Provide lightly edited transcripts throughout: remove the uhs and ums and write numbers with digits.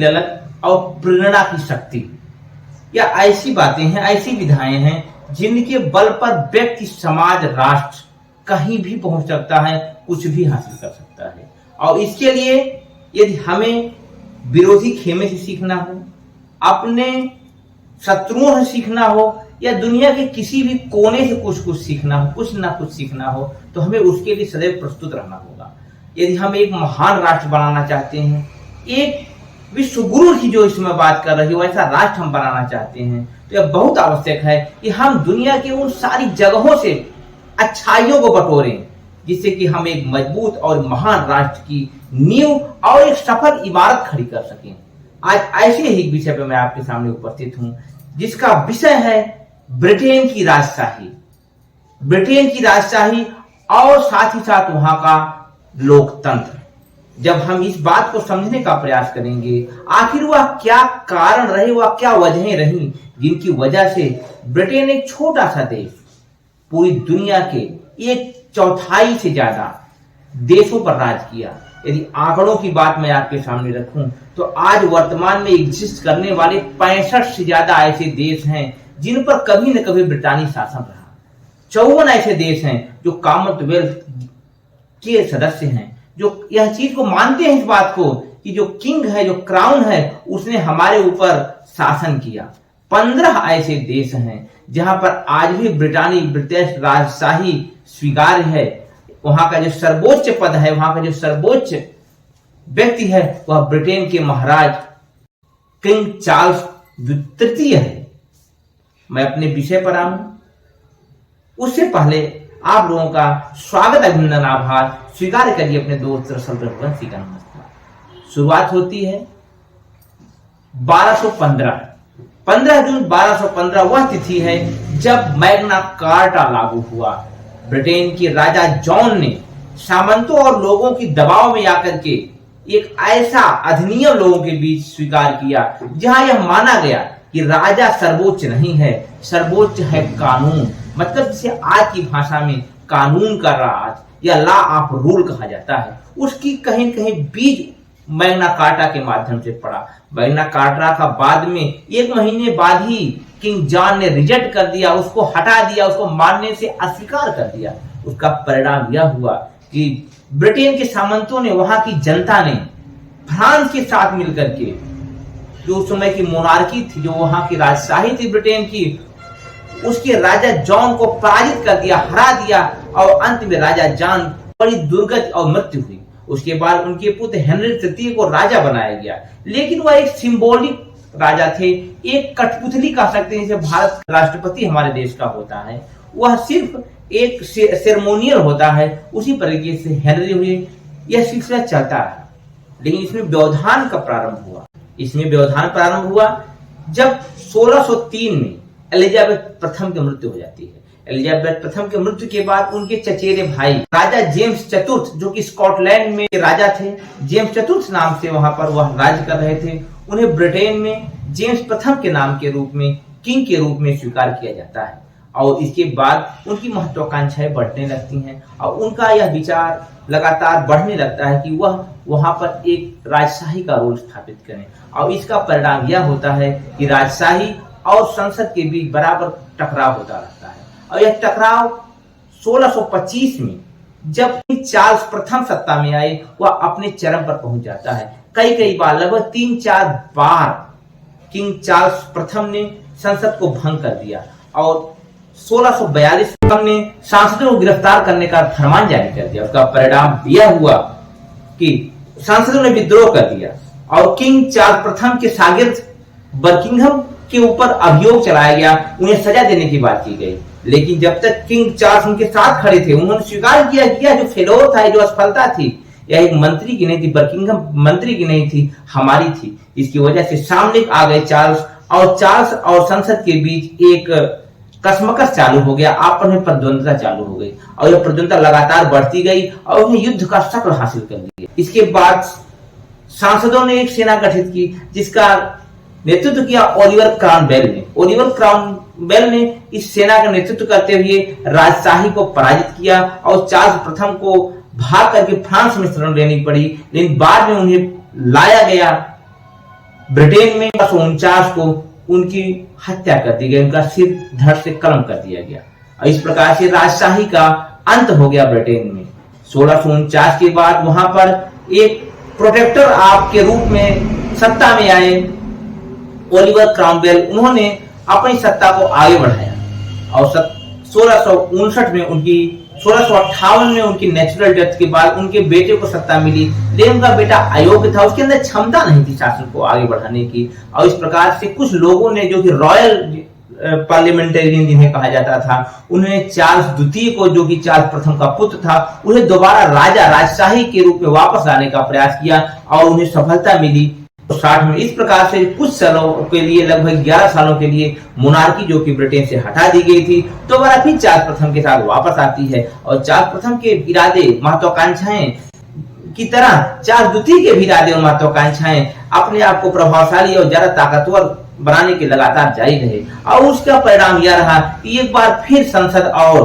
ललक और प्रेरणा की शक्ति, या ऐसी बातें हैं, ऐसी विधाएं हैं जिनके बल पर व्यक्ति, समाज, राष्ट्र कहीं भी पहुंच सकता है, कुछ भी हासिल कर सकता है। और इसके लिए यदि हमें विरोधी खेमे से सीखना हो, अपने शत्रुओं से सीखना हो, या दुनिया के किसी भी कोने से कुछ सीखना हो, कुछ ना कुछ सीखना हो, तो हमें उसके लिए सदैव प्रस्तुत रहना होगा। यदि हम एक महान राष्ट्र बनाना चाहते हैं, एक विश्व गुरु की जो इसमें बात कर रही हो ऐसा राष्ट्र हम बनाना चाहते हैं, तो यह बहुत आवश्यक है कि हम दुनिया के उन सारी जगहों से अच्छाइयों को बटोरें, जिससे कि हम एक मजबूत और महान राष्ट्र की नींव और एक सफल इमारत खड़ी कर सकें। आज ऐसे ही एक विषय पर मैं आपके सामने उपस्थित हूं, जिसका विषय है ब्रिटेन की राजशाही। ब्रिटेन की राजशाही और साथ ही साथ वहां का लोकतंत्र। जब हम इस बात को समझने का प्रयास करेंगे, आखिर वह क्या कारण रहे, वह क्या वजहें रही जिनकी वजह से ब्रिटेन एक छोटा सा देश पूरी दुनिया के 1/4 से ज्यादा देशों पर राज किया। यदि आंकड़ों की बात मैं आपके सामने रखूं तो आज वर्तमान में एग्जिस्ट करने वाले 65 से ज्यादा ऐसे देश हैं जिन पर कभी न कभी ब्रिटानी शासन रहा। 54 ऐसे देश हैं जो कॉमनवेल्थ के सदस्य हैं, जो यह चीज को मानते हैं, इस बात को कि जो किंग है, जो क्राउन है, उसने हमारे ऊपर शासन किया। 15 ऐसे देश हैं जहां पर आज भी ब्रिटिश राजशाही स्वीकार्य है। वहां का जो सर्वोच्च पद है, वहां का जो सर्वोच्च व्यक्ति है, वह ब्रिटेन के महाराज किंग चार्ल्स तृतीय है। मैं अपने विषय पर आऊं उससे पहले आप लोगों का स्वागत, अभिनंदन, आभार स्वीकार करिए अपने दोस्त रसल रघुवंशी का नमस्कार। शुरुआत होती है 15 जून 1215 वह तिथि है जब मैग्ना कार्टा लागू हुआ। ब्रिटेन के राजा जॉन ने सामंतों और लोगों की दबाव में आकर के एक ऐसा अधिनियम लोगों के बीच स्वीकार किया जहां यह माना गया कि राजा सर्वोच्च नहीं है, सर्वोच्च है कानून। मतलब जिसे आज की भाषा में कानून का राज या लॉ ऑफ रूल कहा जाता है, उसकी कहीं न कहीं बीज मैग्ना कार्टा के माध्यम से पड़ा। मैग्ना कार्टा का बाद में 1 महीने बाद ही किंग जॉन ने रिजेक्ट कर दिया, उसको हटा दिया, उसको मानने से अस्वीकार कर दिया। उसका परिणाम यह हुआ कि ब्रिटेन के सामंतों ने, वहां की जनता ने फ्रांस के साथ मिलकर के, जो उस समय की मोनार्की थी, जो वहां की राजशाही थी ब्रिटेन की, उसके राजा जॉन को पराजित कर दिया, हरा दिया, और अंत में राजा जॉन बड़ी दुर्गति और मृत्यु हुई। उसके बाद उनके पुत्र हेनरी तृतीय को राजा बनाया गया, लेकिन वह एक सिंबॉलिक राजा थे, एक कठपुतली कह सकते हैं, जैसे भारत राष्ट्रपति हमारे देश का होता है, वह सिर्फ एक सेरेमोनियल होता है, उसी तरीके से हेनरी हुए। यह सिलसिला चलता रहा, लेकिन इसमें व्यवधान का प्रारंभ हुआ। जब 1603 में एलिजाबेथ प्रथम की मृत्यु हो जाती है। एलिजाबेथ प्रथम के मृत्यु के बाद उनके चचेरे भाई राजा जेम्स चतुर्थ, जो कि स्कॉटलैंड में राजा थे, जेम्स चतुर्थ नाम से वहां पर वह राज्य कर रहे थे, उन्हें ब्रिटेन में जेम्स प्रथम के नाम के रूप में, किंग के रूप में स्वीकार किया जाता है। और इसके बाद उनकी महत्वाकांक्षाएं बढ़ने लगती हैं और उनका यह विचार लगातार बढ़ने लगता है कि वह वहां पर एक राजशाही का रोल स्थापित करें। और इसका परिणाम यह होता है कि राजशाही और संसद के बीच बराबर टकराव होता रहता है। और यह टकराव 1625 में जब चार्ल्स प्रथम सत्ता में आए, वह अपने चरम पर पहुंच जाता है। कई बार, लगभग 3-4 बार किंग चार्ल्स प्रथम ने संसद को भंग कर दिया और 1642 ने सांसदों को गिरफ्तार करने का फरमान जारी कर दिया। उसका परिणाम यह हुआ कि सांसदों ने विद्रोह कर दिया और किंग चार्ल्स प्रथम के शागिर्द बकिंघम के ऊपर अभियोग चलाया गया, उन्हें सजा देने की बात की गई। लेकिन जब तक किंग चार्ल्स उनके साथ खड़े थे, उन्होंने स्वीकार किया कि जो फेलोर था, जो असफलता थी, यह एक मंत्री की नहीं थी, बकिंघम मंत्री की नहीं थी, हमारी थी। इसकी वजह से सामने आ गए चार्ल्स और संसद के बीच एक कसमकस चालू हो गया, आपस में प्रतिद्वंदता चालू हो गई और यह प्रतिद्वंदता लगातार बढ़ती गई और उन्हें युद्ध का शक्ल हासिल कर लिया। इसके बाद सांसदों ने एक सेना गठित की जिसका नेतृत्व किया ओलिवर क्रॉमवेल ने। ओलिवर क्रॉमवेल ने इस सेना का नेतृत्व करते हुए राजशाही को पराजित किया और चार्ल्स प्रथम को भाग करके फ्रांस में शरण लेनी पड़ी, लेकिन बाद में उन्हें लाया गया ब्रिटेन में 1949 को उनकी हत्या कर दी गई, उनका सिर धड़ से कलम कर दिया गया और इस प्रकार से राजशाही का अंत हो गया ब्रिटेन में। 1649 के बाद वहां पर एक प्रोटेक्टर आपके रूप में सत्ता में आए ओलिवर क्रॉमवेल। उन्होंने अपनी सत्ता को आगे बढ़ाया और 1659 में उनकी 1658 में उनकी नेचुरल डेथ के बाद उनके बेटे को सत्ता मिली, लेकिन उनका बेटा अयोग्य था, उसके अंदर क्षमता नहीं थी शासन को आगे बढ़ाने की और इस प्रकार से कुछ लोगों ने, जो कि रॉयल पार्लियामेंटेरियन जिन्हें कहा जाता था, उन्होंने चार्ल्स द्वितीय को, जो कि चार्ल्स प्रथम का पुत्र था, उन्हें दोबारा राजशाही के रूप में वापस लाने का प्रयास किया और उन्हें सफलता मिली 60 में। इस प्रकार से कुछ सालों के लिए, लगभग 11 सालों के लिए मोनार्की जो कि ब्रिटेन से हटा दी गई थी, दोबारा फिर चार्ल्स प्रथम के साथ वापस आती है और चार्ल्स प्रथम के इरादे, महत्वाकांक्षाएं की तरह चार्ल्स द्वितीय के भी इरादे और महत्वाकांक्षाएं अपने आप को प्रभावशाली और ज्यादा ताकतवर बनाने के लगातार जारी रहे और उसका परिणाम यह रहा कि एक बार फिर संसद और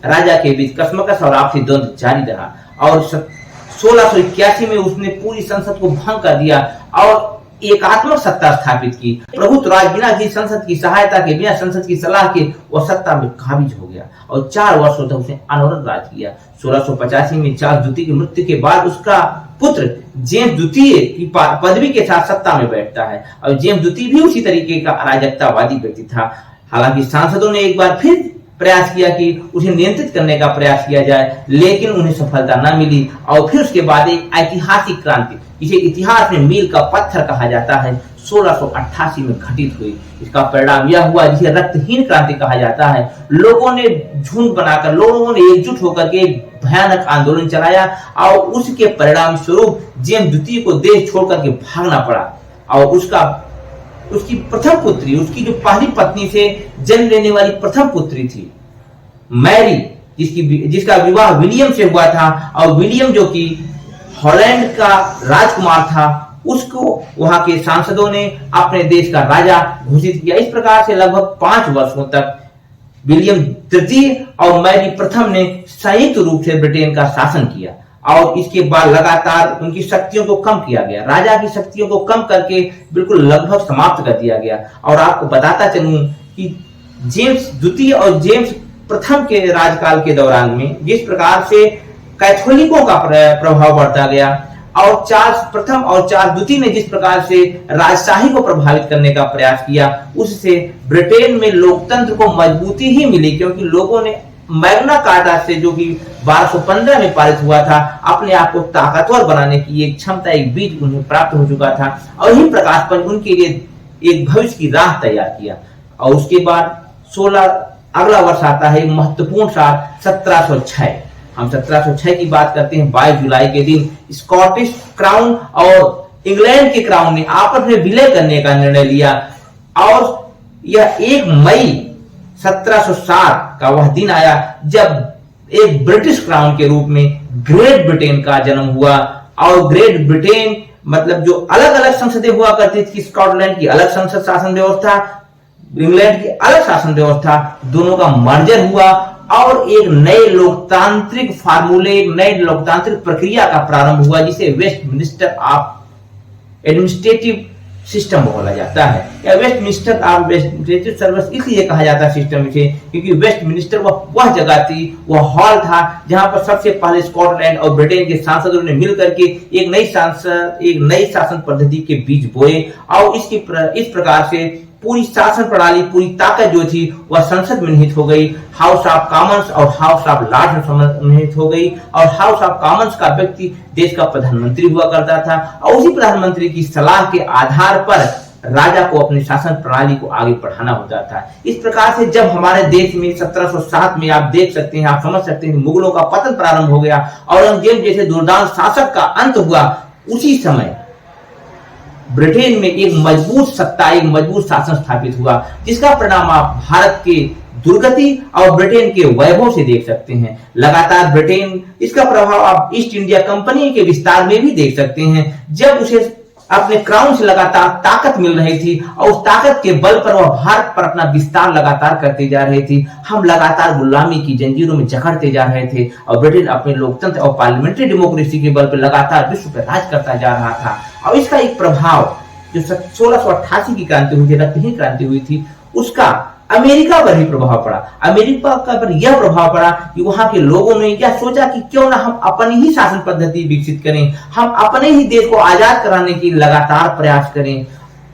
राजा के बीच कशमकश और आपसी द्वंद्व जारी रहा और 1681 में उसने पूरी संसद को भंग कर दिया और एकात्मक सत्ता स्थापित की। प्रभुत्व राज बिना किसी संसद की सहायता के, बिना संसद की सलाह के वह सत्ता में काबिज हो गया और 4 वर्षों तक उसने अनवरत राज किया। 1685 में चार्ल्स द्वितीय की मृत्यु के बाद उसका पुत्र जेम्स द्वितीय की पदवी के साथ सत्ता में बैठता है और जेम्स द्वितीय भी उसी तरीके का अराजकतावादी व्यक्ति था। हालांकि सांसदों ने एक बार फिर प्रयास किया कि उसे नियंत्रित करने का प्रयास किया जाए, लेकिन उन्हें सफलता न मिली और फिर उसके बाद एक ऐतिहासिक क्रांति, इसे इतिहास में मील का पत्थर कहा जाता है, 1688 में घटित हुई। इसका परिणाम यह हुआ जिसे रक्तहीन क्रांति कहा जाता है। लोगों ने झुंड बनाकर, लोगों ने एकजुट होकर के एक भयानक आंदोलन चलाया और उसके परिणाम स्वरूप जेम्स द्वितीय को देश छोड़कर के भागना पड़ा और उसकी प्रथम पुत्री, उसकी जो पहली पत्नी से जन्म लेने वाली प्रथम पुत्री थी मैरी, जिसका विवाह विलियम से हुआ था और विलियम जो कि हॉलैंड का राजकुमार था, उसको वहां के सांसदों ने अपने देश का राजा घोषित किया। इस प्रकार से लगभग 5 वर्षों तक विलियम तृतीय और मैरी प्रथम ने संयुक्त रूप से ब्रिटेन का शासन किया और इसके बाद लगातार उनकी शक्तियों को कम किया गया, राजा की शक्तियों को कम करके बिल्कुल लगभग समाप्त कर दिया गया। और आपको बताता चलूं कि जेम्स द्वितीय और जेम्स प्रथम के राजकाल के दौरान में जिस प्रकार से कैथोलिकों का प्रभाव बढ़ता गया और चार्ल्स प्रथम और चार्ल्स द्वितीय ने जिस प्रकार से राजशाही को प्रभावित करने का प्रयास किया, उससे ब्रिटेन में लोकतंत्र को मजबूती ही मिली, क्योंकि लोगों ने मैग्ना कार्टा से, जो कि 1215 में पारित हुआ था, अपने आप को ताकतवर बनाने की एक क्षमता, एक बीज उन्हें प्राप्त हो चुका था और यही प्रकाश पंच उनके लिए एक भविष्य की राह तैयार किया। और उसके बाद अगला वर्ष आता है महत्वपूर्ण साल 1706। हम 1706 की बात करते हैं। 22 जुलाई के दिन स्कॉटिश क्राउन और इंग्लैंड के क्राउन ने आपस में विलय करने का निर्णय लिया और यह 1 मई 1707 का वह दिन आया जब एक ब्रिटिश क्राउन के रूप में ग्रेट ब्रिटेन का जन्म हुआ। और ग्रेट ब्रिटेन मतलब जो अलग अलग संसदें हुआ करती थी, स्कॉटलैंड की अलग संसद शासन व्यवस्था, इंग्लैंड की अलग शासन व्यवस्था, दोनों का मर्जर हुआ और एक नए लोकतांत्रिक फार्मूले, एक नए लोकतांत्रिक प्रक्रिया का प्रारंभ हुआ जिसे वेस्टमिनिस्टर ऑफ एडमिनिस्ट्रेटिव सिस्टम बोला जाता है। या वेस्टमिनिस्टर ऑफ एडमिनिस्ट्रेटिव सर्विस इसलिए कहा जाता है सिस्टम से क्योंकि वेस्टमिनिस्टर वह जगह थी, वह हॉल था जहां पर सबसे पहले स्कॉटलैंड और ब्रिटेन के सांसदों ने मिलकर के एक नई शासन पद्धति के बीज बोए और इस प्रकार से पूरी शासन प्रणाली, पूरी ताकत जो थी वह संसद में निहित हो गई। हाउस ऑफ कॉमन्स और हाउस ऑफ लॉर्ड्स में निहित हो गई और हाउस ऑफ कॉमन्स का व्यक्ति देश का प्रधानमंत्री हुआ करता था और उसी प्रधानमंत्री की सलाह के आधार पर राजा को अपनी शासन प्रणाली को आगे बढ़ाना होता था। इस प्रकार से जब हमारे देश में 1707 में आप देख सकते हैं, आप समझ सकते हैं, मुगलों का पतन प्रारंभ हो गया, औरंगजेब जैसे दुर्दांत शासक का अंत हुआ, उसी समय ब्रिटेन में एक मजबूत सत्ता, एक मजबूत शासन स्थापित हुआ जिसका परिणाम आप भारत के दुर्गति और ब्रिटेन के वैभव से देख सकते हैं। लगातार ब्रिटेन, इसका प्रभाव आप ईस्ट इंडिया कंपनी के विस्तार में भी देख सकते हैं। जब उसे अपने क्राउन से लगातार ताकत मिल रही थी और उस ताकत के बल पर वह भारत पर अपना विस्तार लगातार करते जा रही थी, हम लगातार गुलामी की जंजीरों में जकड़ते जा रहे थे और ब्रिटेन अपने लोकतंत्र और पार्लियामेंट्री डेमोक्रेसी के बल पर लगातार विश्व पर राज करता जा रहा था। और इसका एक प्रभाव जो 1688 की क्रांति हुई थी, रक्तहीन क्रांति हुई थी, उसका अमेरिका पर ही प्रभाव पड़ा। अमेरिका का पर यह प्रभाव पड़ा कि वहां के लोगों ने यह सोचा कि क्यों ना हम अपनी ही शासन पद्धति विकसित करें, हम अपने ही देश को आजाद कराने की लगातार प्रयास करें,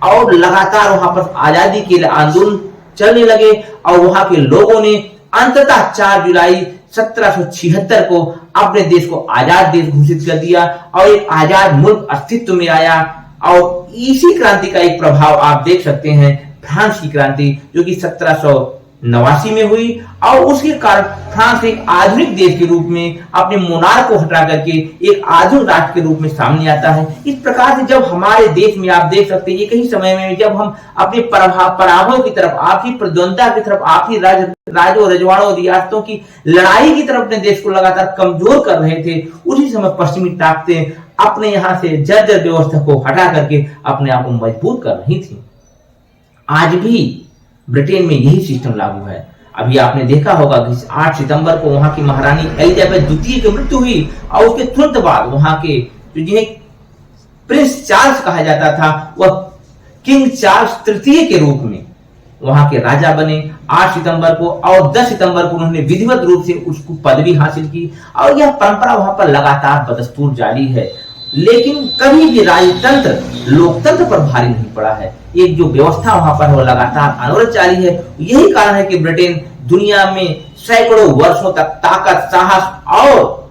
और लगातार वहां पर आजादी के लिए आंदोलन चलने लगे। और वहां के लोगों ने अंततः 4 जुलाई 1776 को अपने देश को आजाद देश घोषित कर दिया और एक आजाद मुल्क अस्तित्व में आया। और इसी क्रांति का एक प्रभाव आप देख सकते हैं फ्रांस की क्रांति, जो कि 1789 में हुई, और उसके कारण फ्रांस एक आधुनिक देश के रूप में अपने मोनार्क को हटा करके एक आधुनिक राष्ट्र के रूप में सामने आता है। इस प्रकार से जब हमारे देश में आप देख सकते हैं एक ही समय में जब हम अपने पराभव की तरफ, आपकी प्रद्वंदता की तरफ, आपकी राजों रजवाड़ों रियासतों की लड़ाई की तरफ अपने देश को लगातार कमजोर कर रहे थे, उसी समय पश्चिमी ताकतें अपने यहाँ से जर्जर व्यवस्था को हटा करके अपने आप को मजबूत कर रही थी। आज भी ब्रिटेन में यही सिस्टम लागू है। अभी आपने देखा होगा कि 8 सितंबर को वहां की महारानी एलिजाबेथ द्वितीय की मृत्यु हुई, और उसके तुरंत बाद वहां के जिन्हें प्रिंस चार्ल्स कहा जाता था, वह किंग चार्ल्स तृतीय के रूप में वहां के राजा बने 8 सितंबर को, और 10 सितंबर को उन्होंने विधिवत रूप से उसको पदवी हासिल की। और यह परंपरा वहां पर लगातार बदस्तूर जारी है, लेकिन कभी भी राजतंत्र लोकतंत्र पर भारी नहीं पड़ा है। एक जो व्यवस्था वहां पर वो लगातार अनवरत जारी है। यही कारण है कि ब्रिटेन दुनिया में सैकड़ों वर्षों तक ताकत, साहस और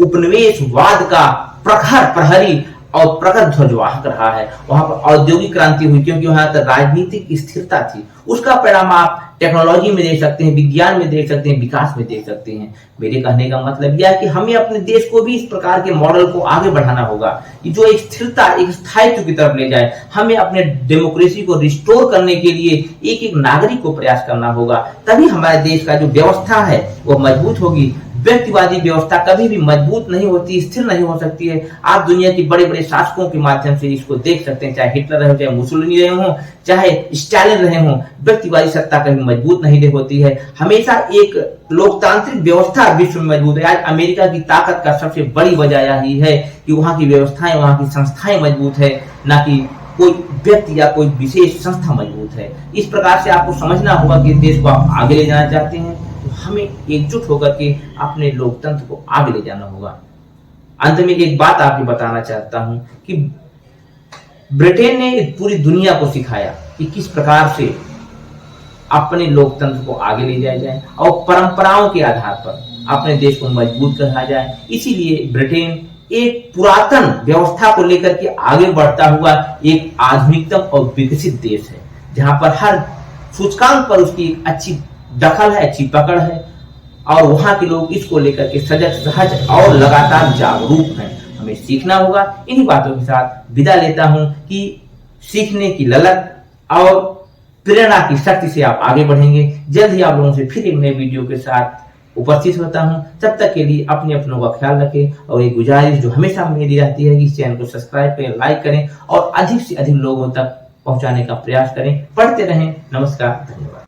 उपनिवेशवाद का प्रखर प्रहरी और प्रखर ध्वजवाहक रहा है। वहां पर औद्योगिक क्रांति हुई क्योंकि वहां पर राजनीतिक स्थिरता थी। उसका परिणाम आप टेक्नोलॉजी में देख सकते हैं, विज्ञान में देख सकते हैं, विकास में देख सकते हैं। मेरे कहने का मतलब यह है कि हमें अपने देश को भी इस प्रकार के मॉडल को आगे बढ़ाना होगा जो एक स्थिरता, एक स्थायित्व की तरफ ले जाए। हमें अपने डेमोक्रेसी को रिस्टोर करने के लिए एक एक नागरिक को प्रयास करना होगा, तभी हमारे देश का जो व्यवस्था है वो मजबूत होगी। व्यक्तिवादी व्यवस्था कभी भी मजबूत नहीं होती, स्थिर नहीं हो सकती है। आप दुनिया के बड़े बड़े शासकों के माध्यम से इसको देख सकते हैं, चाहे हिटलर रहे हो, चाहे मुसोलिनी रहे हो, चाहे स्टालिन रहे हो। व्यक्तिवादी सत्ता कभी मजबूत नहीं होती है। हमेशा एक लोकतांत्रिक व्यवस्था विश्व में मजबूत है। आज अमेरिका की ताकत का सबसे बड़ी वजह यही है कि वहां की व्यवस्थाएं, वहां की संस्थाएं मजबूत है, ना कि कोई व्यक्ति या कोई विशेष संस्था मजबूत है। इस प्रकार से आपको समझना होगा कि देश को आप आगे ले जाना चाहते हैं, हमें एकजुट होकर के अपने लोकतंत्र को आगे ले जाना होगा। अंत में एक बात आपको बताना चाहता हूं कि ब्रिटेन ने पूरी दुनिया को सिखाया कि किस प्रकार से अपने लोकतंत्र को आगे ले जाया जाए और परंपराओं के आधार पर अपने देश को मजबूत करा जाए। इसीलिए ब्रिटेन एक पुरातन व्यवस्था को लेकर के आगे बढ़ता हुआ एक आधुनिकतम और विकसित देश है, जहां पर हर सूचकांक पर उसकी अच्छी दखल है, अच्छी पकड़ है, और वहां के लोग इसको लेकर के सजग, सहज और लगातार जागरूक हैं। हमें सीखना होगा। इन्हीं बातों के साथ विदा लेता हूं कि सीखने की ललक और प्रेरणा की शक्ति से आप आगे बढ़ेंगे। जल्द ही आप लोगों से फिर एक नए वीडियो के साथ उपस्थित होता हूं। तब तक के लिए अपने अपनों का ख्याल रखें, और एक गुजारिश जो हमेशा मेरी रहती है कि इस चैनल को सब्सक्राइब करें, लाइक करें और अधिक से अधिक लोगों तक पहुंचाने का प्रयास करें। पढ़ते रहें। नमस्कार, धन्यवाद।